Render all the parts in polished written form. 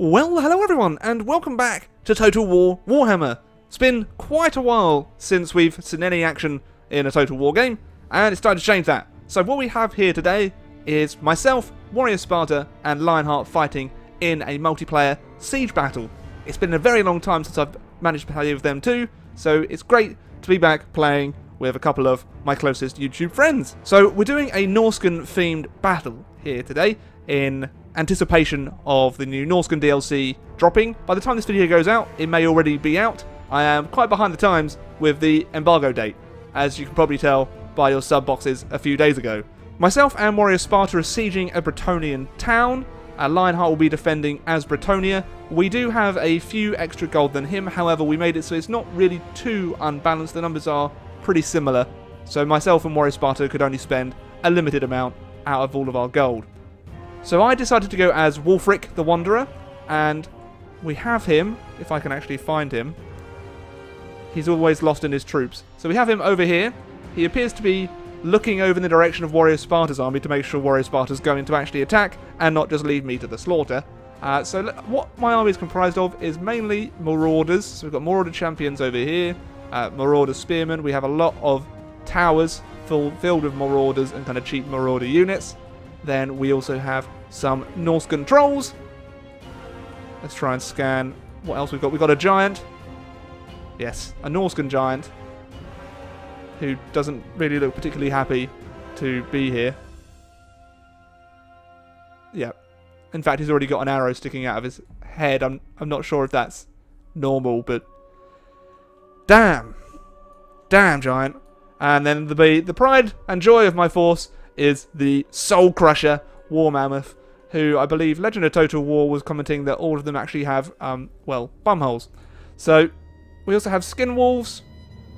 Well, hello everyone, and welcome back to Total War Warhammer. It's been quite a while since we've seen any action in a Total War game, and it's time to change that. So what we have here today is myself, Warrior of Sparta, and Lionheart fighting in a multiplayer siege battle. It's been a very long time since I've managed to play with them too, so it's great to be back playing with a couple of my closest YouTube friends. So we're doing a Norscan themed battle here today in anticipation of the new Norscan DLC dropping. By the time this video goes out, it may already be out. I am quite behind the times with the embargo date, as you can probably tell by your sub boxes a few days ago. Myself and Warrior Sparta are sieging a Bretonnian town. Lionheart will be defending as Bretonia. We do have a few extra gold than him, however we made it so it's not really too unbalanced. The numbers are pretty similar, so myself and Warrior Sparta could only spend a limited amount out of all of our gold. So I decided to go as Wulfric the Wanderer, and we have him, if I can actually find him. He's always lost in his troops. So we have him over here. He appears to be looking over in the direction of Warrior Sparta's army to make sure Warrior Sparta's going to actually attack and not just leave me to the slaughter. So what my army is comprised of is mainly Marauders. So we've got Marauder Champions over here, Marauder Spearmen. We have a lot of towers filled with Marauders and kind of cheap Marauder units. Then we also have some Norscan Trolls. Let's try and scan what else we've got. We've got a Giant. Yes, a Norscan Giant, who doesn't really look particularly happy to be here. Yeah. In fact, he's already got an arrow sticking out of his head. I'm not sure if that's normal, but damn. Damn, Giant. And then the pride and joy of my force is the Soul Crusher War Mammoth, who I believe Legend of Total War was commenting that all of them actually have, well, bumholes. So we also have Skin Wolves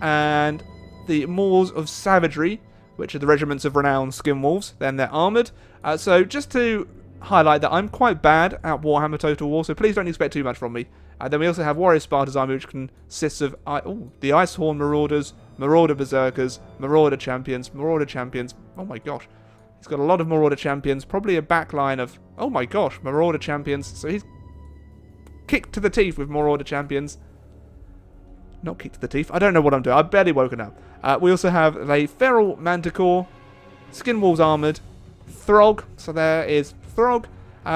and the Moors of Savagery, which are the regiments of renowned Skin Wolves. Then they're armoured. So just to highlight that I'm quite bad at Warhammer Total War, so please don't expect too much from me. Then we also have Warrior Sparta's army, which consists of the Icehorn Marauders, Marauder Berserkers, Marauder Champions. Oh my gosh. He's got a lot of Marauder Champions, probably a backline of, oh my gosh, Marauder Champions. So he's kicked to the teeth with Marauder Champions. Not kicked to the teeth. I don't know what I'm doing. I've barely woken up. We also have a Feral Manticore, Skin Wolves Armoured, Throg. So there is Throg.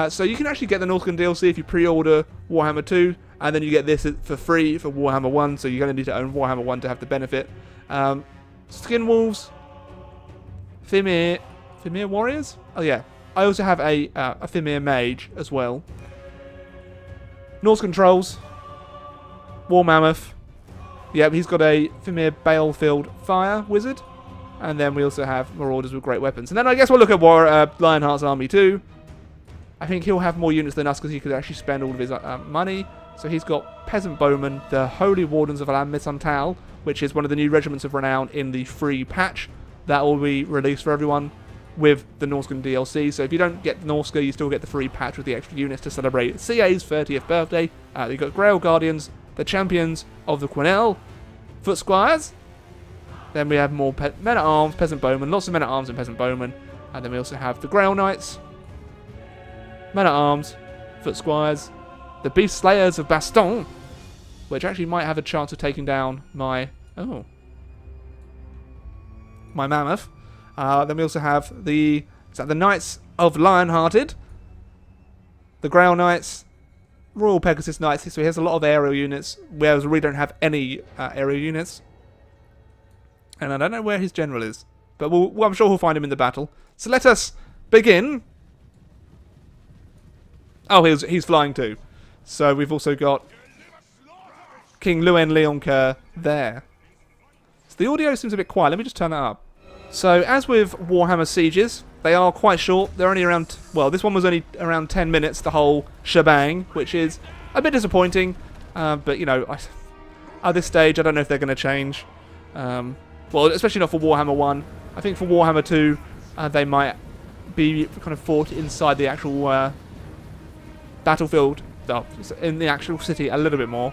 So you can actually get the Norscan DLC if you pre-order Warhammer 2, and then you get this for free for Warhammer 1, so you're going to need to own Warhammer 1 to have the benefit. Skin Wolves, Fimir Warriors? Oh yeah. I also have a Fimir Mage as well. Norscan Trolls, War Mammoth. Yep, he's got a Fimir Balefield Fire Wizard. And then we also have Marauders with great weapons. And then I guess we'll look at Lionheart's army too. I think he'll have more units than us because he could actually spend all of his money. So he's got Peasant Bowmen, the Holy Wardens of Alam Misantal, which is one of the new regiments of renown in the free patch. That will be released for everyone with the Norscan DLC. So if you don't get Norsca, you still get the free patch with the extra units to celebrate CA's 30th birthday. You've got Grail Guardians, the Champions of the Quenelle, Foot Squires. Then we have more Men-at-Arms, Peasant Bowmen, lots of Men-at-Arms and Peasant Bowmen. And then we also have the Grail Knights, Men-at-Arms, Foot Squires, the Beast Slayers of Baston, which actually might have a chance of taking down my Mammoth. Then we also have the Knights of Lionhearted, the Grail Knights, Royal Pegasus Knights. So he has a lot of aerial units, whereas we don't have any aerial units. And I don't know where his general is, but I'm sure we'll find him in the battle. So let us begin. Oh, he's flying too. So we've also got King Luen Leoncoeur there. So the audio seems a bit quiet. Let me just turn that up. So as with Warhammer Sieges, they are quite short. They're only around, well, this one was only around 10 minutes, the whole shebang, which is a bit disappointing. But, you know, at this stage, I don't know if they're going to change. Well, especially not for Warhammer 1. I think for Warhammer 2, they might be kind of fought inside the actual battlefield, in the actual city a little bit more.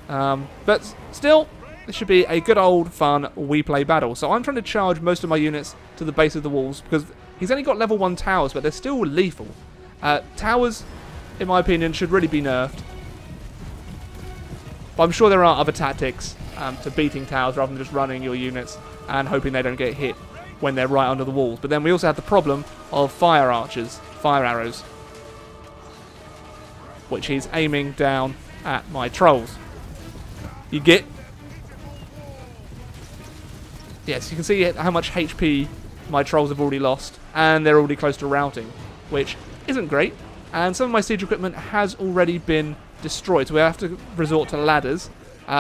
But still, This should be a good old fun we play battle. So I'm trying to charge most of my units to the base of the walls because he's only got level 1 towers, but they're still lethal. Towers in my opinion, should really be nerfed. But I'm sure there are other tactics to beating towers rather than just running your units and hoping they don't get hit when they're right under the walls. But then we also have the problem of fire archers, fire arrows, which he's aiming down at my trolls. You get... Yes, you can see how much HP my trolls have already lost, and they're already close to routing, which isn't great. And some of my siege equipment has already been destroyed, so we have to resort to ladders.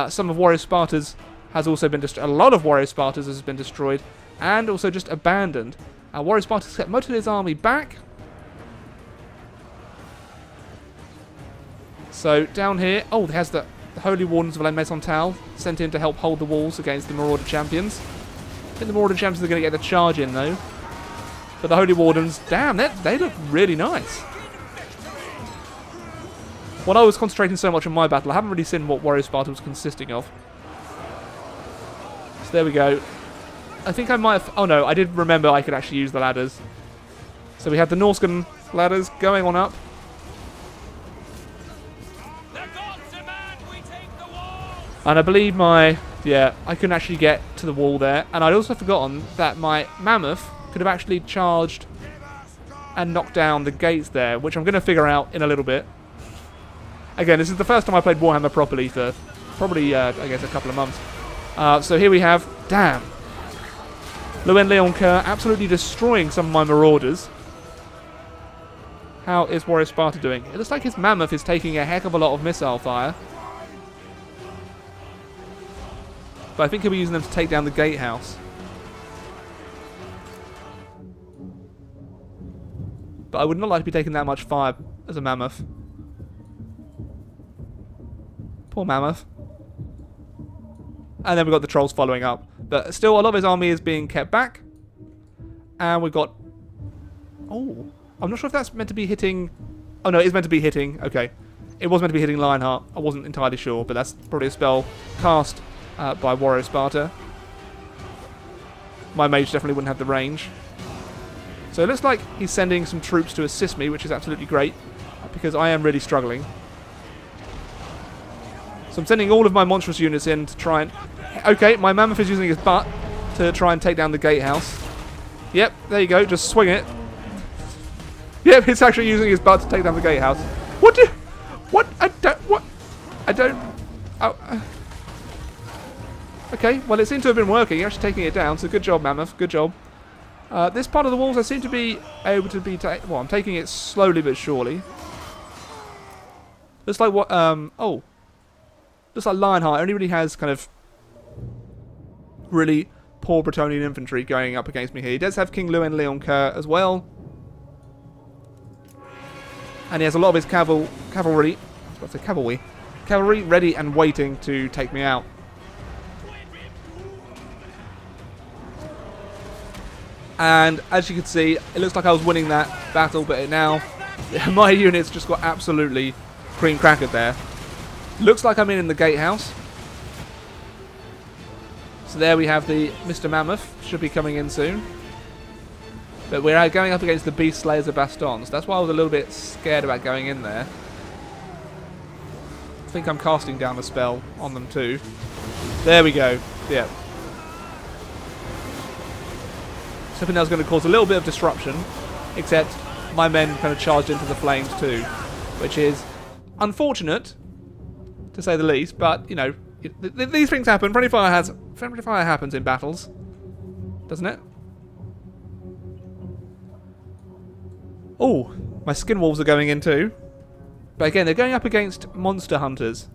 Some of Warrior Sparta's has also been destroyed. A lot of Warrior Sparta's has been destroyed, and also just abandoned. Warrior Sparta's kept most of his army back. So down here, oh, there's the Holy Wardens of La Maison Tal sent in to help hold the walls against the Marauder Champions. I think the Marauder Champions are going to get the charge in though. But the Holy Wardens, damn, they look really nice. When I was concentrating so much on my battle, I haven't really seen what Warrior Sparta was consisting of. So there we go. I think I might have... Oh no, I did remember I could actually use the ladders. So we have the Norscan ladders going on up. And I believe my... Yeah, I couldn't actually get to the wall there. And I'd also forgotten that my Mammoth could have actually charged and knocked down the gates there, which I'm going to figure out in a little bit. Again, this is the first time I played Warhammer properly for probably, I guess, a couple of months. So here we have... Damn. Lionheart absolutely destroying some of my Marauders. How is Warrior Sparta doing? It looks like his Mammoth is taking a heck of a lot of missile fire. But I think he'll be using them to take down the gatehouse. But I would not like to be taking that much fire as a Mammoth. Poor Mammoth. And then we've got the trolls following up. But still, a lot of his army is being kept back. And we've got... Oh, I'm not sure if that's meant to be hitting... Oh no, it is meant to be hitting. Okay. It was meant to be hitting Lionheart. I wasn't entirely sure, but that's probably a spell cast by Warrior Sparta. My mage definitely wouldn't have the range. So it looks like he's sending some troops to assist me, which is absolutely great, because I am really struggling. So I'm sending all of my monstrous units in to try and... Okay, my Mammoth is using his butt to try and take down the gatehouse. Yep, there you go, just swing it. Yep, it's actually using his butt to take down the gatehouse. What do... What? I don't... What? I don't... Oh... Okay, well it seems to have been working. You're actually taking it down, so good job, Mammoth. Good job. This part of the walls I seem to be able to be... Well, I'm taking it slowly but surely. Looks like what... Oh. Looks like Lionheart only really has kind of really poor Bretonnian infantry going up against me here. He does have King Lionheart as well. And he has a lot of his cavalry ready and waiting to take me out. And as you can see, it looks like I was winning that battle, but now my units just got absolutely cream crackered there. Looks like I'm in the gatehouse. So there we have the Mr. Mammoth. Should be coming in soon. But we're going up against the Beast Slayers of Baston. So that's why I was a little bit scared about going in there. I think I'm casting down a spell on them too. There we go. Yeah. So I think that was going to cause a little bit of disruption. Except my men kind of charged into the flames too. Which is unfortunate, to say the least, but, you know, these things happen. Friendly fire happens in battles, doesn't it? Oh, my skin wolves are going in too. But again, they're going up against monster hunters,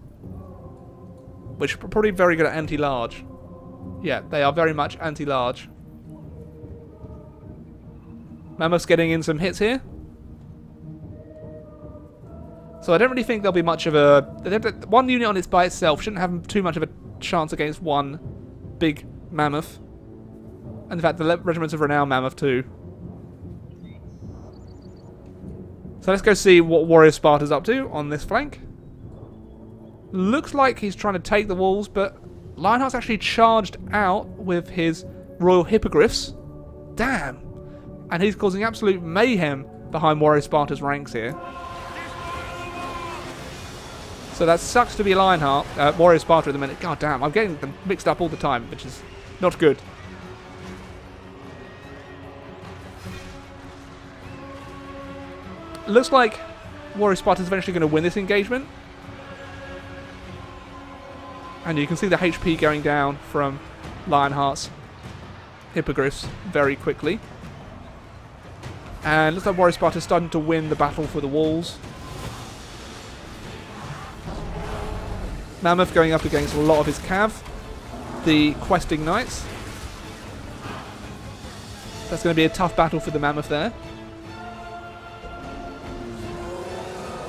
which are probably very good at anti-large. Yeah, they are very much anti-large. Mammoth's getting in some hits here. So I don't really think there'll be much of a... One unit on its by itself shouldn't have too much of a chance against one big Mammoth. And in fact, the regiments of Renown Mammoth too. So let's go see what Warrior Sparta's up to on this flank. Looks like he's trying to take the walls, but Lionheart's actually charged out with his Royal Hippogriffs. Damn! And he's causing absolute mayhem behind Warrior Sparta's ranks here. So that sucks to be Lionheart, Warrior of Sparta at the minute. God damn, I'm getting them mixed up all the time, which is not good. Looks like Warrior of Sparta is eventually going to win this engagement. And you can see the HP going down from Lionheart's hippogriffs very quickly. And looks like Warrior of Sparta is starting to win the battle for the walls. Mammoth going up against a lot of his cav. The questing knights. That's going to be a tough battle for the Mammoth there.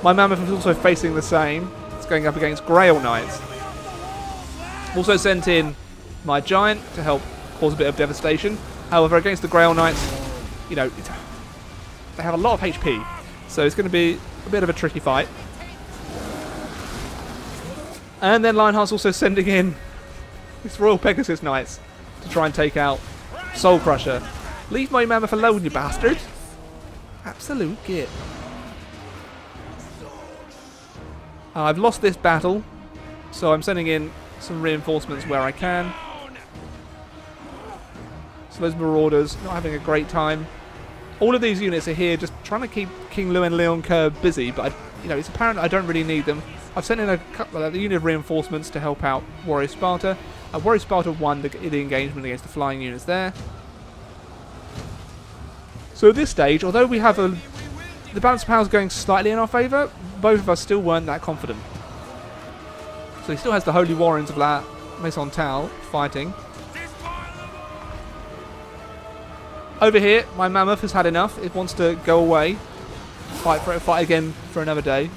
My Mammoth is also facing the same. It's going up against Grail Knights. Also sent in my Giant to help cause a bit of devastation. However, against the Grail Knights, you know, they have a lot of HP. So it's going to be a bit of a tricky fight. And then Lionheart's also sending in his Royal Pegasus Knights to try and take out Soul Crusher. Leave my Mammoth alone, you bastard. Absolute git. I've lost this battle, so I'm sending in some reinforcements where I can. So those Marauders not having a great time. All of these units are here just trying to keep King Lionheart busy, but you know, it's apparent I don't really need them. I've sent in a unit of reinforcements to help out Warrior of Sparta. Warrior of Sparta won the engagement against the flying units there. So at this stage, although we have the balance of power is going slightly in our favour, both of us still weren't that confident. So he still has the Holy Warriors of La Maison Tal fighting. Over here, my Mammoth has had enough. It wants to go away. Fight again for another day.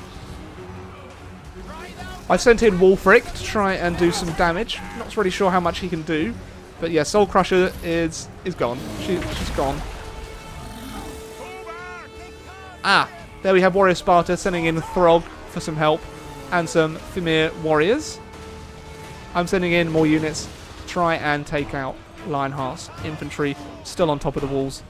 I've sent in Wulfric to try and do some damage. Not really sure how much he can do. But yeah, Soul Crusher is gone. She's gone. Ah, there we have Warrior Sparta sending in Throg for some help. And some Fimir Warriors. I'm sending in more units to try and take out Lionheart's infantry. Still on top of the walls.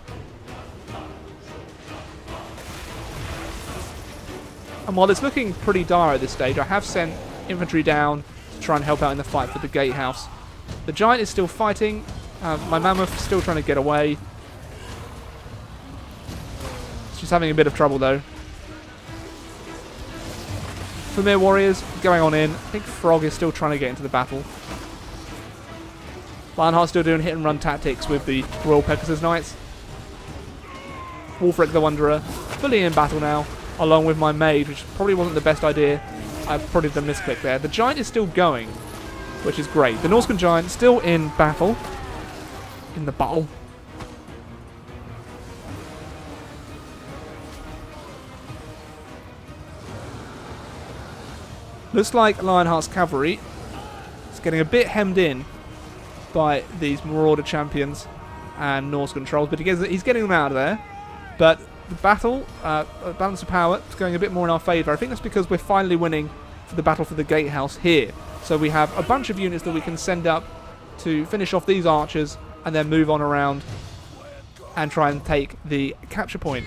And while it's looking pretty dire at this stage, I have sent infantry down to try and help out in the fight for the gatehouse. The Giant is still fighting. My Mammoth is still trying to get away. She's having a bit of trouble though. Fimir Warriors going on in. I think Frog is still trying to get into the battle. Lionheart's still doing hit and run tactics with the Royal Pegasus Knights. Wulfric the Wanderer fully in battle now, along with my Mage, which probably wasn't the best idea. I probably did a misclick there. The Giant is still going, which is great. The Norscan Giant still in battle. In the battle. Looks like Lionheart's cavalry is getting a bit hemmed in by these Marauder champions and Norscan trolls, but he's getting them out of there. But the battle, balance of power, is going a bit more in our favour. I think that's because we're finally winning for the battle for the gatehouse here. So we have a bunch of units that we can send up to finish off these archers and then move on around and try and take the capture point.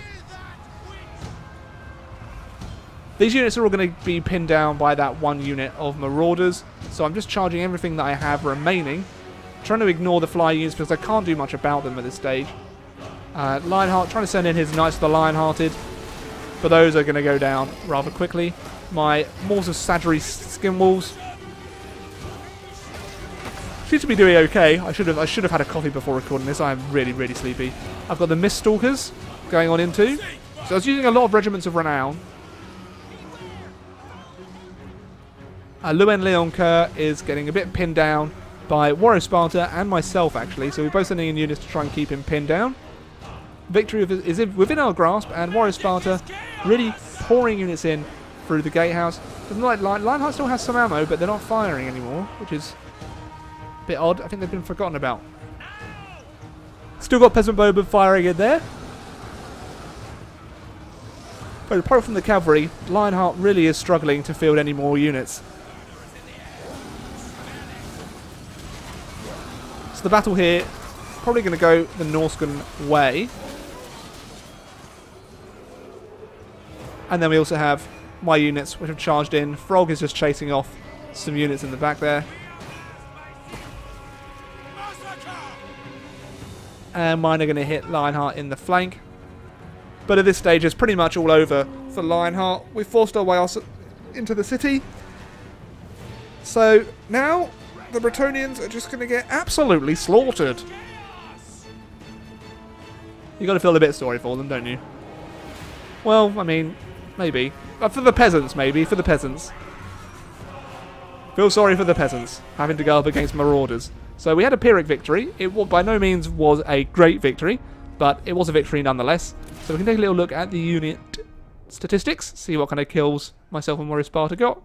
These units are all going to be pinned down by that one unit of Marauders, so I'm just charging everything that I have remaining, trying to ignore the fly units because I can't do much about them at this stage. Lionheart trying to send in his Knights of the Lionhearted, but those are going to go down rather quickly. My Maws of Sagery Skin Wolves seem to be doing okay. I should have had a coffee before recording this. I am really sleepy. I've got the Mist Stalkers going on into, so I was using a lot of Regiments of Renown. Lionheart is getting a bit pinned down by Warrior of Sparta and myself, actually. So we're both sending in units to try and keep him pinned down. Victory is within our grasp, and Warrior of Sparta really pouring units in through the gatehouse. Doesn't like Lionheart still has some ammo, but they're not firing anymore, which is a bit odd. I think they've been forgotten about. Still got Peasant Bowman firing in there. But apart from the cavalry, Lionheart really is struggling to field any more units. So the battle here probably going to go the Norscan way. And then we also have my units, which have charged in. Frog is just chasing off some units in the back there. And mine are going to hit Lionheart in the flank. But at this stage, it's pretty much all over for Lionheart. We've forced our way into the city. So now the Bretonnians are just going to get absolutely slaughtered. You got to feel a bit sorry for them, don't you? Well, I mean, maybe. For the peasants, maybe. For the peasants. Feel sorry for the peasants, having to go up against marauders. So we had a Pyrrhic victory. It by no means was a great victory, but it was a victory nonetheless. So we can take a little look at the unit statistics, see what kind of kills myself and Warrior of Sparta got.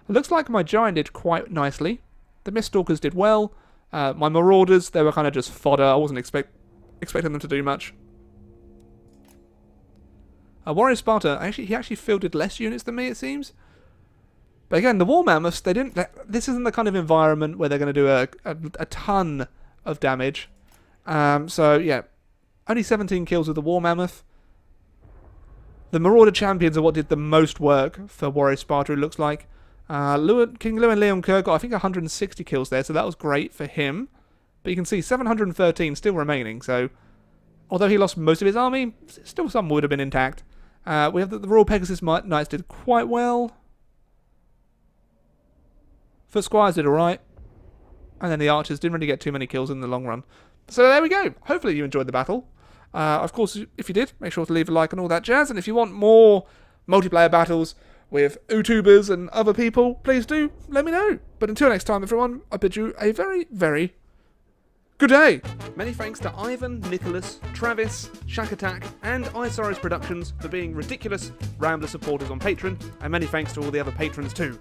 It looks like my Giant did quite nicely. The Miststalkers did well. My Marauders, they were kind of just fodder. I wasn't expecting them to do much. Warrior of Sparta, he actually fielded less units than me, it seems. But again, the War Mammoths, this isn't the kind of environment where they're going to do a ton of damage. So, yeah, only 17 kills with the War Mammoth. The Marauder Champions are what did the most work for Warrior of Sparta, it looks like. King Llewyn Leon Kerr got, I think, 160 kills there, so that was great for him. But you can see 713 still remaining, so although he lost most of his army, still some would have been intact. We have the Royal Pegasus Knights did quite well. Foot Squires did alright. And then the Archers didn't really get too many kills in the long run. So there we go. Hopefully you enjoyed the battle. Of course, if you did, make sure to leave a like and all that jazz. And if you want more multiplayer battles with YouTubers and other people, please do let me know. But until next time, everyone, I bid you a very, very good day. Many thanks to Ivan, Nicholas, Travis, Shack Attack, and Isaris Productions for being ridiculous Rambler supporters on Patreon. And many thanks to all the other patrons too.